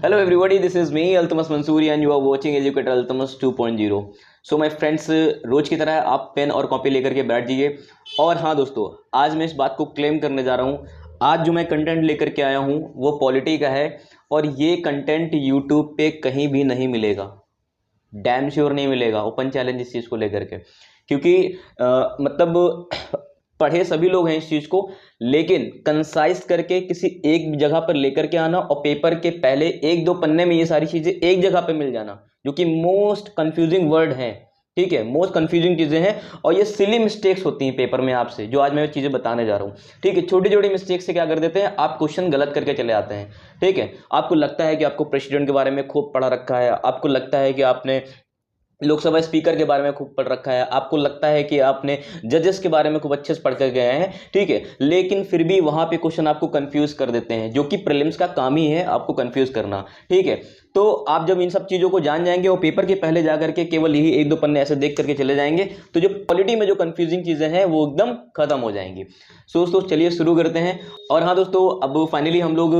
Hello everybody, this is me Altamas Mansoori and you are watching Educator Altamas 2.0. So my friends, रोज की तरह आप pen और copy लेकर के बैठ जाइए। और हाँ दोस्तों, आज मैं इस बात को क्लेम करने जा रहा हूँ। आज जो मैं कंटेंट लेकर के आया हूँ वो पॉलिटी का है और ये कंटेंट यूट्यूब पे कहीं भी नहीं मिलेगा, डैम श्योर नहीं मिलेगा। ओपन चैलेंज इस चीज़ को लेकर के, क्योंकि मतलब पढ़े सभी लोग हैं इस चीज़ को, लेकिन कंसाइज करके किसी एक जगह पर लेकर के आना और पेपर के पहले एक दो पन्ने में ये सारी चीज़ें एक जगह पे मिल जाना, जो कि मोस्ट कंफ्यूजिंग वर्ड है। ठीक है, मोस्ट कंफ्यूजिंग चीज़ें हैं और ये सिली मिस्टेक्स होती हैं पेपर में आपसे, जो आज मैं चीज़ें बताने जा रहा हूँ। ठीक है, छोटी छोटी मिस्टेक से क्या कर देते हैं, आप क्वेश्चन गलत करके चले आते हैं। ठीक है, आपको लगता है कि आपको प्रेसिडेंट के बारे में खूब पढ़ा रखा है, आपको लगता है कि आपने लोकसभा स्पीकर के बारे में खूब पढ़ रखा है, आपको लगता है कि आपने जजेस के बारे में खूब अच्छे से पढ़ कर गए हैं। ठीक है, लेकिन फिर भी वहां पे क्वेश्चन आपको कंफ्यूज कर देते हैं, जो कि प्रीलिम्स का काम ही है आपको कंफ्यूज करना। ठीक है, तो आप जब इन सब चीज़ों को जान जाएंगे और पेपर के पहले जाकर के केवल यही एक दो पन्ने ऐसे देख करके चले जाएंगे, तो जो पॉलिटी में जो कंफ्यूजिंग चीज़ें हैं वो एकदम खत्म हो जाएंगी। सो दोस्तों चलिए शुरू करते हैं। और हाँ दोस्तों, अब फाइनली हम लोग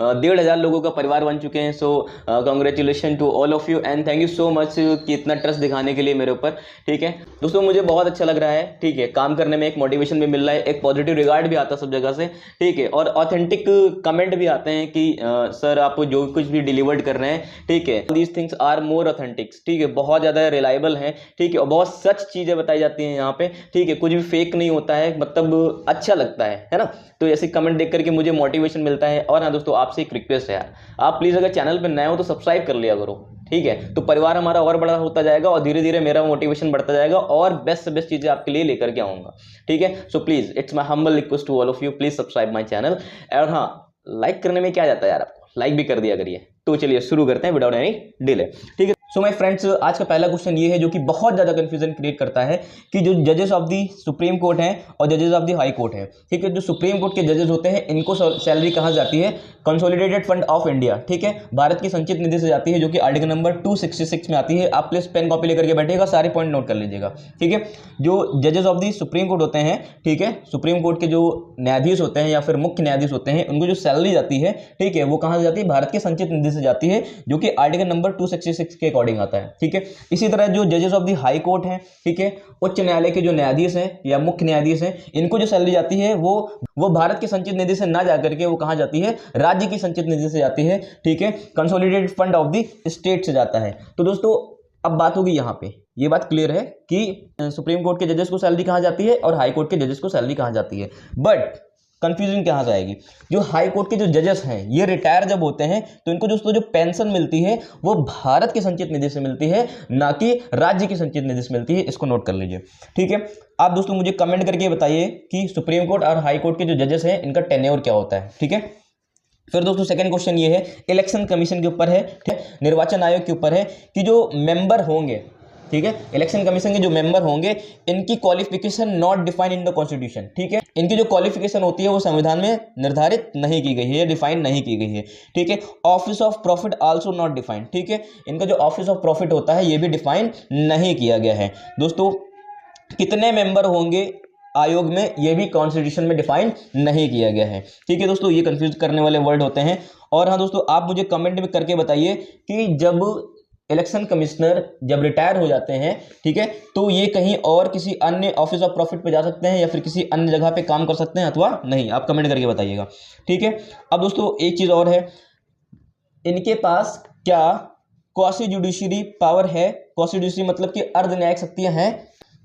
1,500 लोगों का परिवार बन चुके हैं। So congratulation to all of you and thank you so much कि इतना ट्रस्ट दिखाने के लिए मेरे ऊपर। ठीक है दोस्तों, मुझे बहुत अच्छा लग रहा है। ठीक है, काम करने में एक मोटिवेशन भी मिल रहा है, एक पॉजिटिव रिगार्ड भी आता है सब जगह से। ठीक है, और ऑथेंटिक कमेंट भी आते हैं कि सर आप जो कुछ भी डिलीवर्ड कर रहे हैं, ठीक है, दीज थिंग्स आर मोर ऑथेंटिक्स। ठीक है, बहुत ज़्यादा रिलायबल हैं। ठीक है, और बहुत सच चीज़ें बताई जाती हैं यहाँ पे। ठीक है, कुछ भी फेक नहीं होता है, मतलब अच्छा लगता है ना। तो ऐसे कमेंट देख करके मुझे मोटिवेशन मिलता है। और हाँ दोस्तों, आपसे एक रिक्वेस्ट है यार, आप प्लीज़ अगर चैनल पर नए हो तो सब्सक्राइब कर लिया करो। ठीक है, तो परिवार हमारा और बड़ा होता जाएगा और धीरे धीरे मेरा मोटिवेशन बढ़ता जाएगा और बेस्ट से बेस्ट चीज़ें आपके लिए लेकर के आऊँगा। ठीक है, so please it's my humble request to all of you, please subscribe my channel. और हाँ, लाइक करने में क्या जाता है यार, आपको लाइक भी कर दिया करिए। तो चलिए शुरू करते हैं विदाउट एनी डिले। ठीक है, सो माय फ्रेंड्स, आज का पहला क्वेश्चन ये है जो कि बहुत ज़्यादा कंफ्यूजन क्रिएट करता है कि जो जजेस ऑफ दी सुप्रीम कोर्ट हैं और जजेस ऑफ दी हाई कोर्ट है। ठीक है, जो सुप्रीम कोर्ट के जजेस होते हैं इनको सैलरी कहाँ जाती है, कंसोलिडेटेड फंड ऑफ इंडिया। ठीक है, भारत की संचित निधि से जाती है, जो कि आर्टिकल नंबर 266 में आती है। आप प्लीज पेन कॉपी लेकर के बैठिएगा, सारे पॉइंट नोट कर लीजिएगा। ठीक है, जो जजेस ऑफ दी सुप्रीम कोर्ट होते हैं, ठीक है, सुप्रीम कोर्ट के जो न्यायाधीश होते हैं या फिर मुख्य न्यायाधीश होते हैं, उनको जो सैलरी जाती है, ठीक है, वो कहाँ से जाती है, भारत के संचित निधि से जाती है, जो कि आर्टिकल नंबर 266 के अकॉर्डिंग आता है। ठीक है, इसी तरह जो जजेस ऑफ द हाई कोर्ट हैं, ठीक है, उच्च न्यायालय के जो न्यायाधीश हैं या मुख्य न्यायाधीश हैं, इनको जो सैलरी जाती है वो भारत के संचित निधि से ना जाकर के वो कहां जाती है, राज्य की संचित निधि से जाती है। ठीक है, consolidated fund of the state से जाता है। तो दोस्तों अब बात होगी यहाँ पे, ये बात क्लियर है कि सुप्रीम कोर्ट के जजेस को सैलरी कहां जाती है और हाई कोर्ट के जजेस को सैलरी कहां जाती है। बट कंफ्यूजन कहाँ से आएगी, जो हाई कोर्ट के जो जजेस हैं ये रिटायर जब होते हैं तो इनको दोस्तों जो पेंशन मिलती है वो भारत के संचित निधि से मिलती है, ना कि राज्य की संचित निधि से मिलती है। इसको नोट कर लीजिए। ठीक है, आप दोस्तों मुझे कमेंट करके बताइए कि सुप्रीम कोर्ट और हाई कोर्ट के जो जजेस हैं इनका टेन्योर क्या होता है। ठीक है, फिर दोस्तों सेकंड क्वेश्चन ये है, इलेक्शन कमीशन के ऊपर है, ठीक है, निर्वाचन आयोग के ऊपर है कि जो मेंबर होंगे, ठीक है, इलेक्शन कमीशन के जो मेंबर होंगे इनकी qualification not defined in the constitution. ठीक है, इनकी जो क्वालिफिकेशन होती है वो संविधान में निर्धारित नहीं की गई है, डिफाइन नहीं की गई है। ठीक है, office of profit also not defined. ठीक है, इनका जो ऑफिस ऑफ प्रॉफिट होता है ये भी डिफाइन नहीं किया गया है। दोस्तों कितने मेंबर होंगे आयोग में ये भी कॉन्स्टिट्यूशन में डिफाइन नहीं किया गया है। ठीक है दोस्तों, ये कंफ्यूज करने वाले वर्ड होते हैं। और हाँ दोस्तों, आप मुझे कमेंट में करके बताइए कि जब इलेक्शन कमिश्नर जब रिटायर हो जाते हैं, ठीक है, तो ये कहीं और किसी अन्य ऑफिस ऑफ प्रॉफिट पे जा सकते हैं या फिर किसी अन्य जगह पे काम कर सकते हैं अथवा नहीं, आप कमेंट करके बताइएगा। ठीक है, अब दोस्तों एक चीज और है, इनके पास क्या क्वासी जुडिशरी पावर है, क्वासी जुडिशरी मतलब कि अर्ध न्यायिक शक्तियां हैं।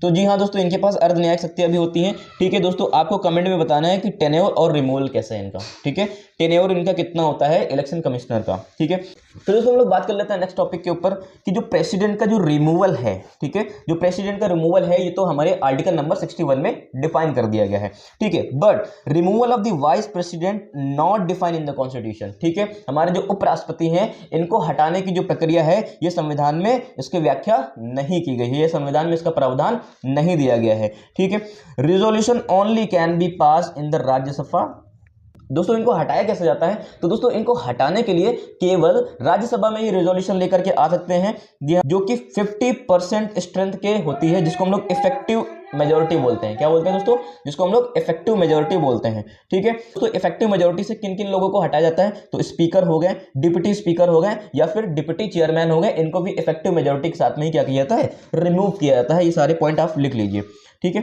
तो जी हाँ दोस्तों, इनके पास अर्ध न्यायिक शक्तियां भी होती हैं। ठीक है दोस्तों, आपको कमेंट में बताना है कि टेन्योर और रिमूवल कैसा है इनका। ठीक है, टेन्योर इनका कितना होता है इलेक्शन कमिश्नर का। ठीक है, फिर दोस्तों हम लोग बात कर लेते हैं नेक्स्ट टॉपिक के ऊपर कि जो प्रेसिडेंट का जो रिमूवल है, ठीक है, जो प्रेसिडेंट का रिमूवल है ये तो हमारे आर्टिकल नंबर 61 में डिफाइन कर दिया गया है। ठीक है, but removal of the vice president not define in the constitution. ठीक है, हमारे जो उपराष्ट्रपति हैं इनको हटाने की जो प्रक्रिया है ये संविधान में इसकी व्याख्या नहीं की गई है, ये संविधान में इसका प्रावधान नहीं दिया गया है। ठीक है, resolution only can be pass in the Rajya Sabha. दोस्तों इनको हटाया कैसे जाता है, तो दोस्तों इनको हटाने के लिए केवल राज्यसभा में ही रेजोल्यूशन लेकर के आ सकते हैं, जो कि 50% स्ट्रेंथ के होती है, जिसको हम लोग इफेक्टिव मेजोरिटी बोलते हैं। क्या बोलते हैं दोस्तों? जिसको हम लोग इफेक्टिव मेजोरिटी बोलते हैं। ठीक है, तो इफेक्टिव मेजोरिटी से किन किन लोगों को हटाया जाता है? तो स्पीकर हो गए, डिप्टी स्पीकर हो गए, या फिर डिप्टी चेयरमैन हो गए, इनको भी इफेक्टिव मेजोरिटी के साथ में ही क्या किया जाता है? रिमूव किया जाता है। ये सारे पॉइंट आप लिख लीजिए। ठीक है,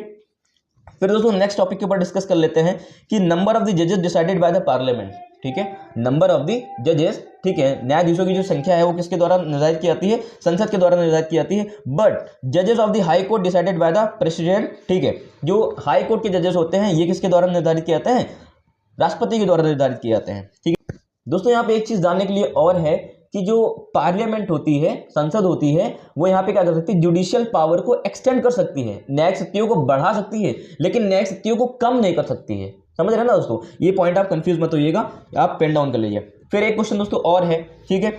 फिर दोस्तों नेक्स्ट टॉपिक के ऊपर डिस्कस कर लेते हैं कि नंबर ऑफ द जजेस डिसाइडेड बाय द पार्लियामेंट। ठीक है, नंबर ऑफ द जजेस, ठीक है, न्यायाधीशों की जो संख्या है वो किसके द्वारा निर्धारित की जाती है? संसद के द्वारा निर्धारित की जाती है। बट जजेस of the high court decided by the president. ठीक है, जो हाई कोर्ट के जजेस होते हैं ये किसके द्वारा निर्धारित किए जाते हैं? राष्ट्रपति के द्वारा निर्धारित किए जाते हैं। ठीक है दोस्तों, यहाँ पे एक चीज जानने के लिए और है कि जो पार्लियामेंट होती है, संसद होती है, वो यहाँ पे क्या कर सकती है? जुडिशियल पावर को एक्सटेंड कर सकती है, न्यायिक शक्तियों को बढ़ा सकती है, लेकिन न्यायिक शक्तियों को कम नहीं कर सकती है। समझ रहे हैं ना दोस्तों? ये पॉइंट आप कंफ्यूज मत होइएगा, आप पेन डाउन कर लीजिए। फिर एक क्वेश्चन दोस्तों और है, ठीक है,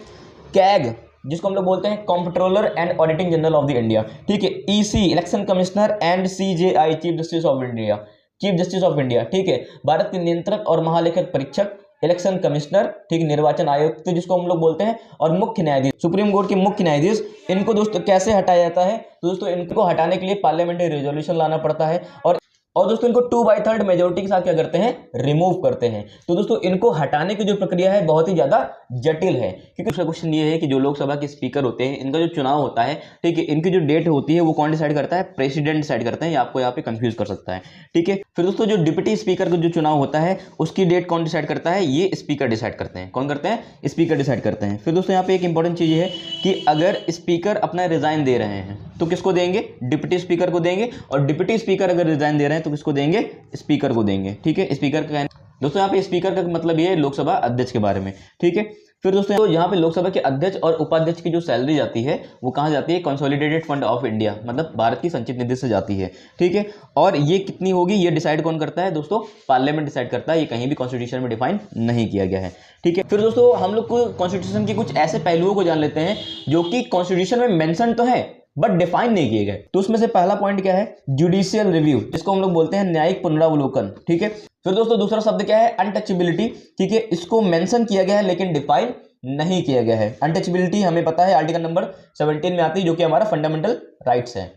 कैग जिसको हम लोग बोलते हैं comptroller and auditing general of the India. ठीक है, EC election commissioner and CJI chief justice of India, chief justice of India. ठीक है, भारत के नियंत्रक और महालेखक परीक्षक, इलेक्शन कमिश्नर, ठीक, निर्वाचन आयुक्त तो जिसको हम लोग बोलते हैं, और मुख्य न्यायाधीश, सुप्रीम कोर्ट के मुख्य न्यायाधीश, इनको दोस्तों कैसे हटाया जाता है? तो दोस्तों इनको हटाने के लिए पार्लियामेंट्री रेजोल्यूशन लाना पड़ता है, और दोस्तों इनको 2/3 मेजोरिटी के साथ क्या करते हैं? रिमूव करते हैं। तो दोस्तों इनको हटाने की जो प्रक्रिया है बहुत ही ज्यादा जटिल है, क्योंकि उसका क्वेश्चन ये है कि जो लोकसभा के स्पीकर होते हैं इनका जो चुनाव होता है, ठीक है, इनकी जो डेट होती है वो कौन डिसाइड करता है? प्रेसिडेंट डिसाइड करते हैं। ये आपको यहाँ पे कंफ्यूज कर सकता है। ठीक है, फिर दोस्तों जो डिप्टी स्पीकर का जो चुनाव होता है उसकी डेट कौन डिसाइड करता है? ये स्पीकर डिसाइड करते हैं। कौन करते हैं? स्पीकर डिसाइड करते हैं। फिर दोस्तों यहाँ पे एक इंपॉर्टेंट चीज है कि अगर स्पीकर अपना रिजाइन दे रहे हैं तो किसको देंगे? डिप्टी स्पीकर को देंगे, और डिप्टी स्पीकर अगर रिजाइन दे रहे हैं तो किसको देंगे? स्पीकर को देंगे। ठीक है, स्पीकर का दोस्तों यहाँ पे स्पीकर का मतलब ये है लोकसभा अध्यक्ष के बारे में। ठीक है, फिर दोस्तों तो यहाँ पे लोकसभा के अध्यक्ष और उपाध्यक्ष की जो सैलरी जाती है वो कहाँ जाती है? कंसोलिडेटेड फंड ऑफ इंडिया, मतलब भारत की संचित निधि से जाती है। ठीक है, और ये कितनी होगी ये डिसाइड कौन करता है दोस्तों? पार्लियामेंट डिसाइड करता है। ये कहीं भी कॉन्स्टिट्यूशन में डिफाइन नहीं किया गया है। ठीक है, फिर दोस्तों हम लोग को कॉन्स्टिट्यूशन के कुछ ऐसे पहलुओं को जान लेते हैं जो कि कॉन्स्टिट्यूशन में मेंशन तो है बट डिफाइन नहीं किए गए। तो उसमें से पहला पॉइंट क्या है? जुडिशियल रिव्यू, जिसको हम लोग बोलते हैं न्यायिक पुनरावलोकन। ठीक है, फिर दोस्तों दूसरा शब्द क्या है? अनटचेबिलिटी। ठीक है, इसको मेंशन किया गया है लेकिन डिफाइन नहीं किया गया है। अनटचेबिलिटी हमें पता है आर्टिकल नंबर 17 में आती है, जो कि हमारा फंडामेंटल राइट्स है।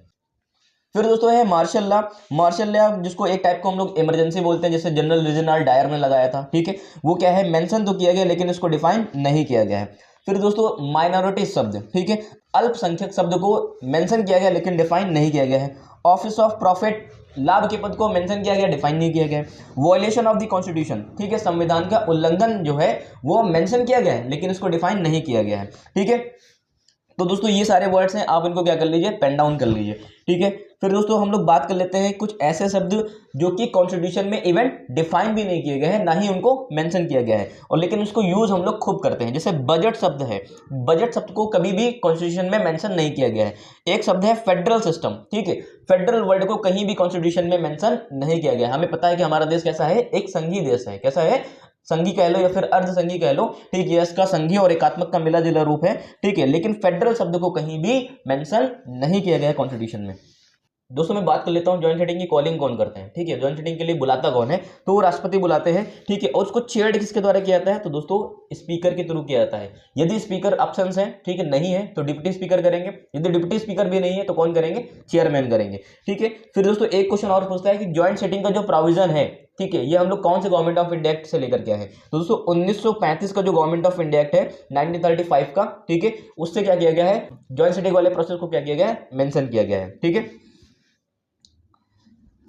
फिर दोस्तों है मार्शल लॉ। मार्शल लॉ जिसको एक टाइप को हम लोग इमरजेंसी बोलते हैं, जैसे जनरल रेजिनाल्ड डायर ने लगाया था। ठीक है, वो क्या है? मेंशन तो किया गया लेकिन इसको डिफाइन नहीं किया गया है। फिर दोस्तों माइनॉरिटी शब्द, ठीक है, अल्पसंख्यक शब्द को मेंशन किया गया लेकिन डिफाइन नहीं किया गया है। ऑफिस ऑफ प्रॉफिट, लाभ के पद को मेंशन किया गया, डिफाइन नहीं किया गया। वॉयलेशन ऑफ द कॉन्स्टिट्यूशन, ठीक है, संविधान का उल्लंघन जो है वो मेंशन किया गया है लेकिन इसको डिफाइन नहीं किया गया है। ठीक है, तो दोस्तों ये सारे वर्ड्स हैं, आप इनको क्या कर लीजिए? पेन डाउन कर लीजिए। ठीक है, फिर दोस्तों हम लोग बात कर लेते हैं कुछ ऐसे शब्द जो कि कॉन्स्टिट्यूशन में इवन डिफाइन भी नहीं किए गए हैं, ना ही उनको मेंशन किया गया है, और लेकिन उसको यूज हम लोग खूब करते हैं। जैसे बजट शब्द है, बजट शब्द को कभी भी कॉन्स्टिट्यूशन में मेंशन नहीं किया गया है। एक शब्द है फेडरल सिस्टम। ठीक है, फेडरल वर्ड को कहीं भी कॉन्स्टिट्यूशन में मेंशन नहीं किया गया। हमें पता है कि हमारा देश कैसा है? एक संघीय देश है। कैसा है? संघी कह लो या फिर अर्ध संघी कह लो। ठीक है, इसका संघी और एकात्मक का मिला जुला रूप है। ठीक है, लेकिन फेडरल शब्द को कहीं भी मेंशन नहीं किया गया है कॉन्स्टिट्यूशन में। दोस्तों मैं बात कर लेता हूँ ज्वाइंट सिटिंग की कॉलिंग कौन करते हैं। ठीक है, ज्वाइंट सिटिंग के लिए बुलाता कौन है? तो वो राष्ट्रपति बुलाते हैं। ठीक है, और उसको चेयर्ड किसके द्वारा किया जाता है? तो दोस्तों स्पीकर के थ्रू किया जाता है। यदि स्पीकर ऑप्शंस है, ठीक है, नहीं है तो डिप्टी स्पीकर करेंगे। यदि डिप्टी स्पीकर भी नहीं है तो कौन करेंगे? चेयरमैन करेंगे। ठीक है, फिर दोस्तों एक क्वेश्चन और पूछता है कि ज्वाइंट सिटिंग का जो प्रोविजन है, ठीक है, ये हम लोग कौन से गवर्नमेंट ऑफ इंडिया एक्ट से लेकर के आए हैं? तो दोस्तों 1935 का जो गवर्नमेंट ऑफ इंडिया एक्ट है 1935 का, ठीक है, उससे क्या किया गया है? ज्वाइंट सिटिंग वाले प्रोसेस को क्या किया गया है? मेंशन किया गया है। ठीक है,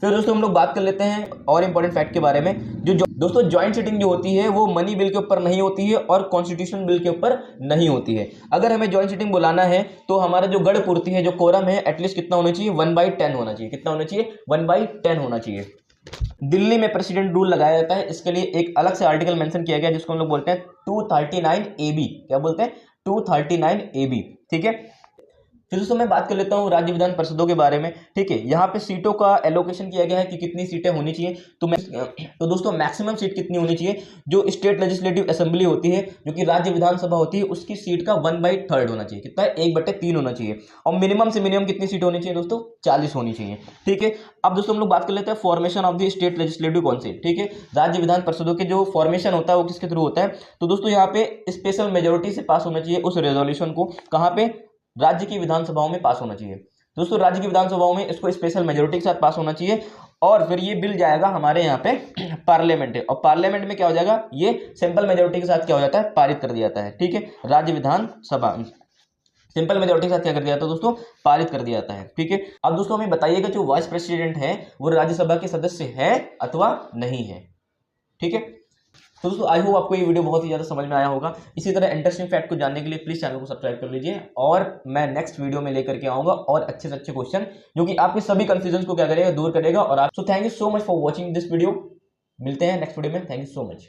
फिर दोस्तों हम लोग बात कर लेते हैं और इंपॉर्टेंट फैक्ट के बारे में। जो दोस्तों ज्वाइंट सिटिंग जो होती है वो मनी बिल के ऊपर नहीं होती है और कॉन्स्टिट्यूशन बिल के ऊपर नहीं होती है। अगर हमें ज्वाइंट सिटिंग बुलाना है तो हमारा जो गढ़ पूर्ति है, जो कोरम है, एटलीस्ट कितना होना चाहिए? 1/10 होना चाहिए। कितना होना चाहिए? 1/10 होना चाहिए। दिल्ली में प्रेसिडेंट रूल लगाया जाता है, इसके लिए एक अलग से आर्टिकल मेंशन किया गया जिसको हम लोग बोलते हैं 239AB। क्या बोलते हैं? 239AB। ठीक है, फिर दोस्तों मैं बात कर लेता हूँ राज्य विधान परिषदों के बारे में। ठीक है, यहाँ पे सीटों का एलोकेशन किया गया है कि कितनी सीटें होनी चाहिए। तो दोस्तों मैक्सिमम सीट कितनी होनी चाहिए? जो स्टेट लेजिस्लेटिव असेंबली होती है, जो कि राज्य विधानसभा होती है, उसकी सीट का 1/3 होना चाहिए। कितना है? 1/3 होना चाहिए। और मिनिमम से मिनिमम कितनी सीट होनी चाहिए दोस्तों? 40 होनी चाहिए। ठीक है, अब दोस्तों हम लोग बात कर लेते हैं formation of the state legislative council. ठीक है, राज्य विधान परिषदों के जो फॉर्मेशन होता है वो किसके थ्रू होता है? तो दोस्तों यहाँ पे स्पेशल मेजोरिटी से पास होना चाहिए उस रेजोल्यूशन को। कहाँ पे? राज्य की विधानसभाओं में पास होना चाहिए। दोस्तों राज्य की विधानसभाओं में इसको स्पेशल मेजोरिटी के साथ पास होना चाहिए और फिर ये बिल जाएगा हमारे यहाँ पे पार्लियामेंट है, और पार्लियामेंट में क्या हो जाएगा, ये सिंपल मेजोरिटी के साथ क्या हो जाता है, पारित कर दिया जाता है। ठीक है, राज्य विधानसभा सिंपल मेजोरिटी के साथ क्या कर दिया जाता है दोस्तों, पारित कर दिया जाता है। ठीक है, अब दोस्तों हमें बताइएगा जो वाइस प्रेसिडेंट है वो राज्यसभा के सदस्य है अथवा नहीं है। ठीक है, तो दोस्तों आई होप आपको ये वीडियो बहुत ही ज्यादा समझ में आया होगा। इसी तरह इंटरेस्टिंग फैक्ट को जानने के लिए प्लीज चैनल को सब्सक्राइब कर लीजिए, और मैं नेक्स्ट वीडियो में लेकर के आऊंगा और अच्छे से अच्छे क्वेश्चन जो कि आपके सभी कंफ्यूजन को क्या करेगा, दूर करेगा। और आप so thank you so much for watching this video. मिलते हैं नेक्स्ट वीडियो में। Thank you so much.